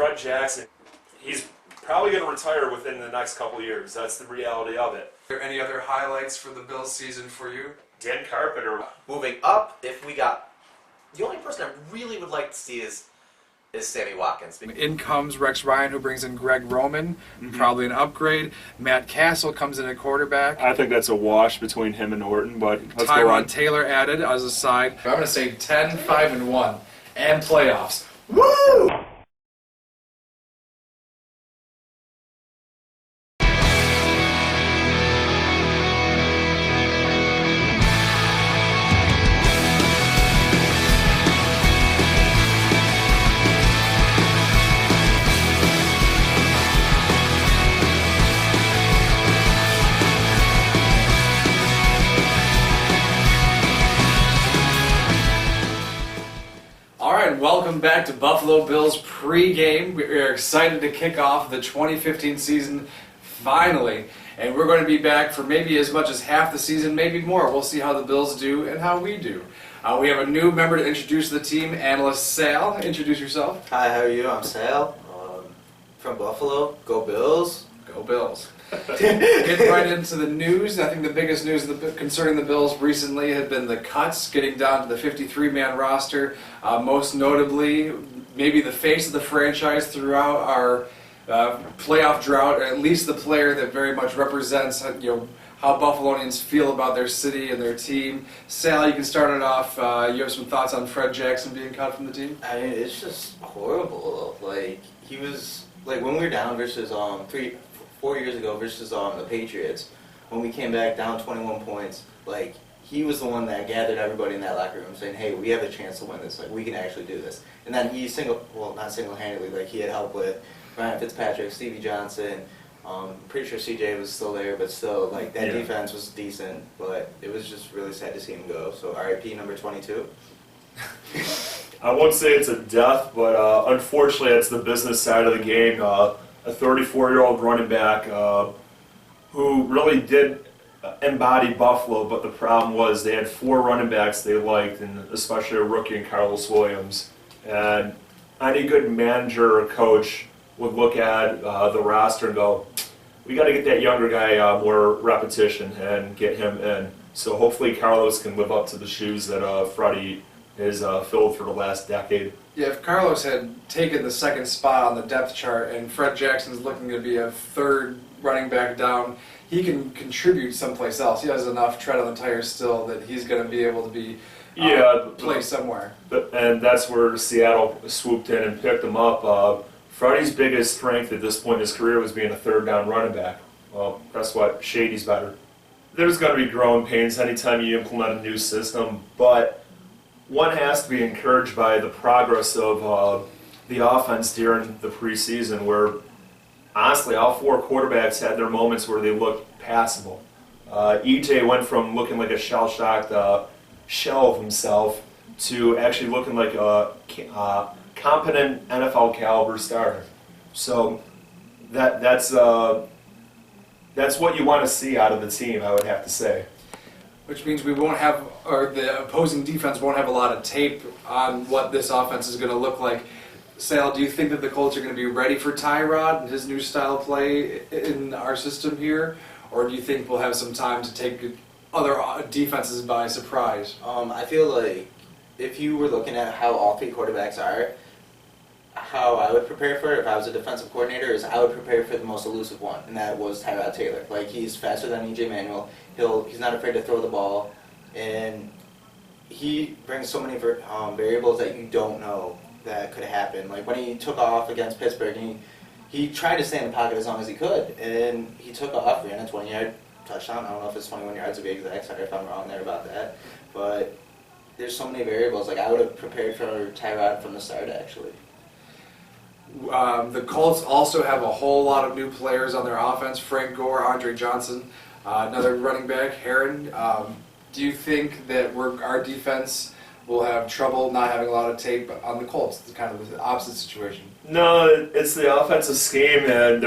Fred Jackson, he's probably going to retire within the next couple of years. That's the reality of it. Are there any other highlights for the Bills season for you? Dan Carpenter. Moving up, if we got... The only person I really would like to see is Sammy Watkins. In comes Rex Ryan, who brings in Greg Roman, probably an upgrade. Matt Cassel comes in at quarterback. I think that's a wash between him and Orton, but let's go on. Tyrod Taylor added as a side. I'm going to say 10, 5, and 1. And playoffs. Woo! Welcome back to Buffalo Bills pregame. We are excited to kick off the 2015 season finally, and we're going to be back for maybe as much as half the season, maybe more. We'll see how the Bills do and how we do. We have a new member to introduce the team, analyst Sal. Introduce yourself. Hi, how are you? I'm Sal, from Buffalo. Go Bills. Go Bills. Getting right into the news, I think the biggest news concerning the Bills recently had been the cuts, getting down to the 53-man roster. Most notably, maybe the face of the franchise throughout our playoff drought, or at least the player that very much represents how Buffalonians feel about their city and their team. Sal, you can start it off. You have some thoughts on Fred Jackson being cut from the team? I mean, it's just horrible. He was when we were down versus 4 years ago versus the Patriots, when we came back down 21 points, he was the one that gathered everybody in that locker room saying, hey, we have a chance to win this, we can actually do this. And then he not single-handedly, he had help with Ryan Fitzpatrick, Stevie Johnson, pretty sure CJ was still there, but still, that defense was decent, but it was just really sad to see him go. So RIP number 22. I won't say it's a death, but unfortunately it's the business side of the game. A 34-year-old running back who really did embody Buffalo, but the problem was they had 4 running backs they liked, and especially a rookie in Karlos Williams. And any good manager or coach would look at the roster and go, we got to get that younger guy more repetition and get him in. So hopefully Karlos can live up to the shoes that Freddie has filled for the last decade. Yeah, if Karlos had taken the second spot on the depth chart and Fred Jackson's looking to be a third running back down, he can contribute someplace else. He has enough tread on the tires still that he's going to be able to be play somewhere. And that's where Seattle swooped in and picked him up. Freddie's biggest strength at this point in his career was being a third down running back. Well, guess what? Shady's better. There's going to be growing pains anytime you implement a new system, but one has to be encouraged by the progress of the offense during the preseason, where honestly all 4 quarterbacks had their moments where they looked passable. EJ went from looking like a shell-shocked shell of himself to actually looking like a competent NFL caliber starter. So that's what you want to see out of the team, I would have to say. Which means we won't have, or the opposing defense won't have a lot of tape on what this offense is going to look like. Sal, do you think that the Colts are going to be ready for Tyrod and his new style of play in our system here? Or do you think we'll have some time to take other defenses by surprise? I feel like if you were looking at how all 3 quarterbacks are, how I would prepare for it if I was a defensive coordinator is I would prepare for the most elusive one, and that was Tyrod Taylor. He's faster than EJ Manuel. He's not afraid to throw the ball, and he brings so many variables that you don't know that could happen. When he took off against Pittsburgh, he tried to stay in the pocket as long as he could, and he took off, ran a 20-yard touchdown. I don't know if it's 21 yards to be exact. Sorry if I'm wrong there about that, but there's so many variables. I would have prepared for Tyrod from the start, actually. The Colts also have a whole lot of new players on their offense. Frank Gore, Andre Johnson, another running back, Herron. Do you think that our defense will have trouble not having a lot of tape on the Colts? It's kind of the opposite situation. No, it's the offensive scheme, and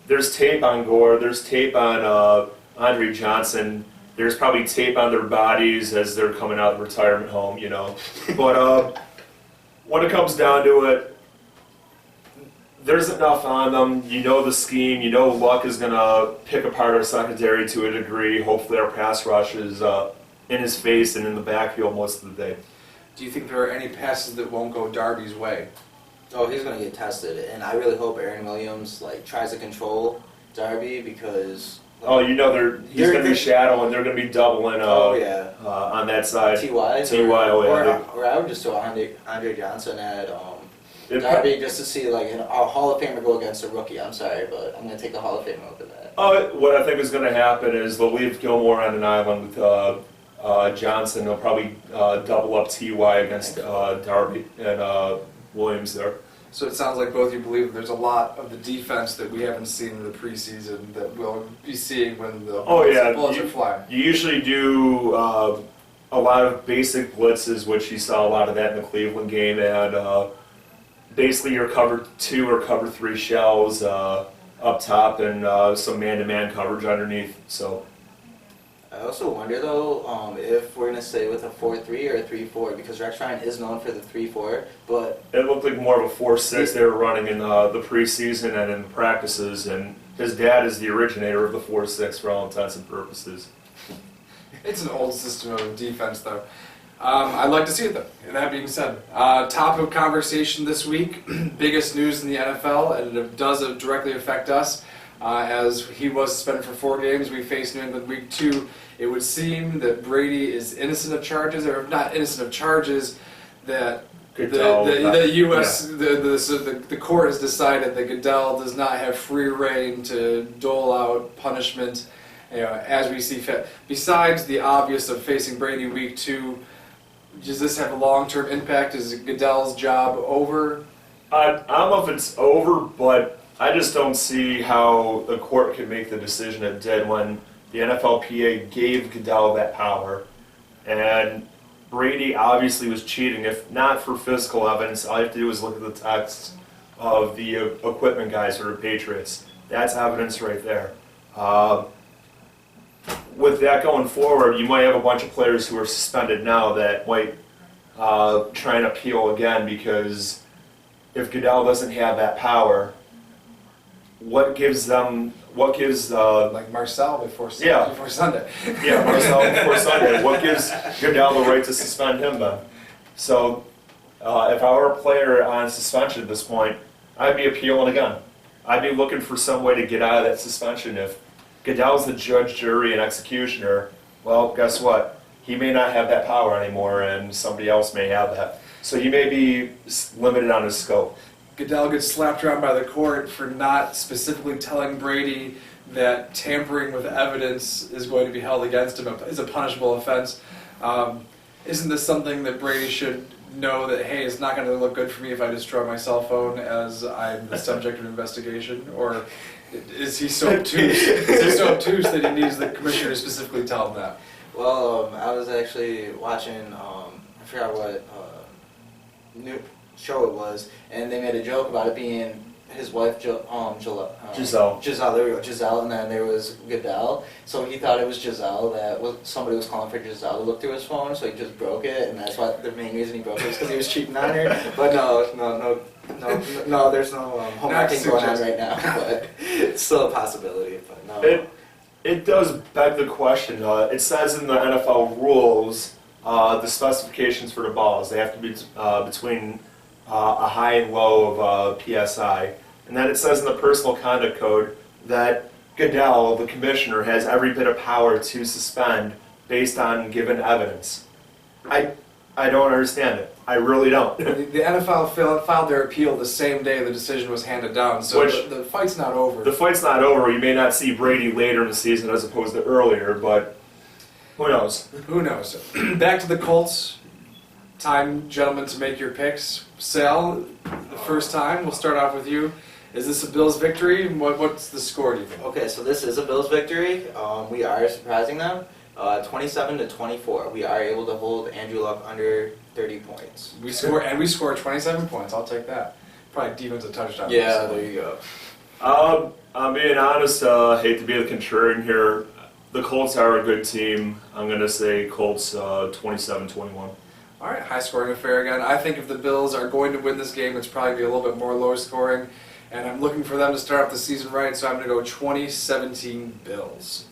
there's tape on Gore, there's tape on Andre Johnson, there's probably tape on their bodies as they're coming out of the retirement home, But when it comes down to it, there's enough on them. You know the scheme. You know Luck is going to pick apart our secondary to a degree. Hopefully our pass rush is in his face and in the backfield most of the day. Do you think there are any passes that won't go Darby's way? Oh, he's going to get tested, and I really hope Aaron Williams tries to control Darby because. Oh, you know he's going to be shadowing. They're going to be doubling. On that side. TY. Or I would just throw Andre Johnson at Darby just to see a Hall of Famer go against a rookie. I'm sorry, but I'm going to take the Hall of Famer over that. What I think is going to happen is they'll leave Gilmore on an island with Johnson. They'll probably double up TY against Darby and Williams there. So it sounds like both of you believe there's a lot of the defense that we haven't seen in the preseason that we'll be seeing when the bullets are flying. You usually do a lot of basic blitzes, which you saw a lot of that in the Cleveland game, and basically your cover 2 or cover 3 shells up top and some man-to-man coverage underneath. So. I also wonder, though, if we're going to stay with a 4-3 or a 3-4, because Rex Ryan is known for the 3-4, but. It looked like more of a 4-6 they were running in the preseason and in practices, and his dad is the originator of the 4-6 for all intents and purposes. It's an old system of defense, though. I'd like to see it, though. And that being said, topic of conversation this week, biggest news in the NFL, and it does directly affect us. As he was suspended for 4 games, we face New England week 2. It would seem that Brady is innocent of charges, or if not innocent of charges, that the U.S. The court has decided that Goodell does not have free reign to dole out punishment, as we see fit. Besides the obvious of facing Brady week 2, does this have a long-term impact? Is Goodell's job over? I don't know if it's over, but I just don't see how the court could make the decision it did when the NFLPA gave Goodell that power. And Brady obviously was cheating. If not for physical evidence, all you have to do is look at the texts of the equipment guys who are Patriots. That's evidence right there. With that going forward, you might have a bunch of players who are suspended now that might try and appeal again, because if Goodell doesn't have that power, what gives like Marcel before Sunday? Yeah, Marcel before Sunday. What gives Goodell the right to suspend him then? So, if I were a player on suspension at this point, I'd be appealing again. I'd be looking for some way to get out of that suspension. If Goodell's the judge, jury, and executioner, well, guess what? He may not have that power anymore, and somebody else may have that. So he may be limited on his scope. Goodell gets slapped around by the court for not specifically telling Brady that tampering with evidence is going to be held against him as a punishable offense. Isn't this something that Brady should know that, hey, it's not going to look good for me if I destroy my cell phone as I'm the subject of investigation? Or is he so obtuse? That he needs the commissioner to specifically tell him that? Well, I was actually watching, I forgot what new show it was, and they made a joke about it being his wife, Giselle. There we go, Giselle, and then there was Goodell. So he thought it was Giselle somebody was calling for Giselle to look through his phone, so he just broke it, and that's why the main reason he broke it was because he was cheating on her. But no, there's no homeworking going on right now, but it's still a possibility. But no. It does beg the question. It says in the NFL rules the specifications for the balls. They have to be between a high and low of PSI. And then it says in the personal conduct code that Goodell, the commissioner, has every bit of power to suspend based on given evidence. I don't understand it. I really don't. The NFL filed their appeal the same day the decision was handed down, so the fight's not over. The fight's not over. You may not see Brady later in the season as opposed to earlier, but who knows? Who knows? Back to the Colts. Time, gentlemen, to make your picks. Sal, the first time, we'll start off with you. Is this a Bills victory? What's the score, do you think? Okay, so this is a Bills victory. We are surprising them. 27-24. We are able to hold Andrew Luck under 30 points. We score 27 points. I'll take that. Probably defensive touchdown. Yeah, there you go. I'm being honest. Hate to be the contrarian here. The Colts are a good team. I'm going to say Colts 27-21. All right, high-scoring affair again. I think if the Bills are going to win this game, it's probably be a little bit more low-scoring, and I'm looking for them to start off the season right, so I'm going to go 20-17 Bills.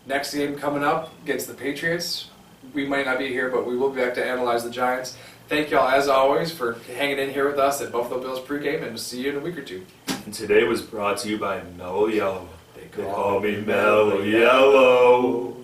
Next game coming up against the Patriots. We might not be here, but we will be back to analyze the Giants. Thank y'all, as always, for hanging in here with us at Buffalo Bills pregame, and we'll see you in a week or two. And today was brought to you by Mellow Yellow. They They call me Mellow Yellow.